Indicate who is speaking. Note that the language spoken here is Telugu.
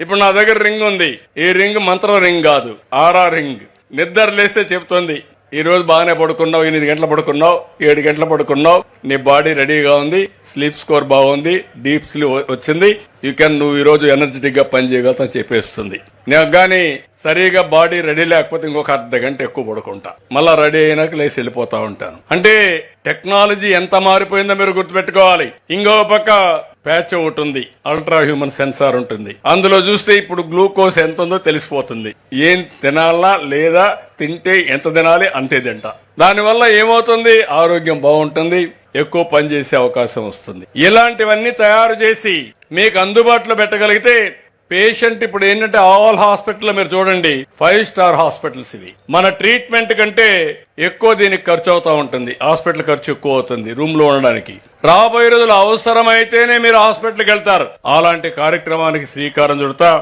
Speaker 1: ఇప్పుడు నా దగ్గర రింగ్ ఉంది. ఈ రింగ్ మంత్రం రింగ్ కాదు, ఆరా రింగ్. నిద్ర లేస్తే చెప్తుంది ఈ రోజు బాగానే పడుకున్నావు, 8 గంటలు పడుకున్నావు, 7 గంటలు పడుకున్నావు, నీ బాడీ రెడీగా ఉంది, స్లీప్ స్కోర్ బాగుంది, డీప్ స్లీప్ వచ్చింది, నువ్వు ఈ రోజు ఎనర్జెటిక్ గా పనిచేయగలుగుతా చెప్పేస్తుంది. నేను గానీ సరిగా బాడీ రెడీ లేకపోతే ఇంకొక అర్ధ గంట ఎక్కువ పడుకుంటా, మళ్ళా రెడీ అయినాక లేచి వెళ్ళిపోతా ఉంటాను. అంటే టెక్నాలజీ ఎంత మారిపోయిందో మీరు గుర్తుపెట్టుకోవాలి. ఇంకో పక్క ప్యాచ్ ఒకటి ఉంది, అల్ట్రా హ్యూమన్ సెన్సార్ ఉంటుంది. అందులో చూస్తే ఇప్పుడు గ్లూకోజ్ ఎంత ఉందో తెలిసిపోతుంది. ఏం తినాలా లేదా, తింటే ఎంత తినాలి అంతే తింటా. దానివల్ల ఏమవుతుంది, ఆరోగ్యం బాగుంటుంది, ఎక్కువ పని చేసే అవకాశం వస్తుంది. ఇలాంటివన్నీ తయారు చేసి మీకు అందుబాటులో పెట్టగలిగితే పేషెంట్ ఇప్పుడు ఏంటంటే ఆల్ హాస్పిటల్ మీరు చూడండి 5 స్టార్ హాస్పిటల్స్ ఇవి. మన ట్రీట్మెంట్ కంటే ఎక్కువ దీనికి ఖర్చు అవుతా ఉంటుంది, హాస్పిటల్ ఖర్చు ఎక్కువ అవుతుంది రూమ్ లో ఉండడానికి. రాబోయే రోజులు అవసరమైతేనే మీరు హాస్పిటల్కి వెళ్తారు. అలాంటి కార్యక్రమానికి శ్రీకారం చుడతా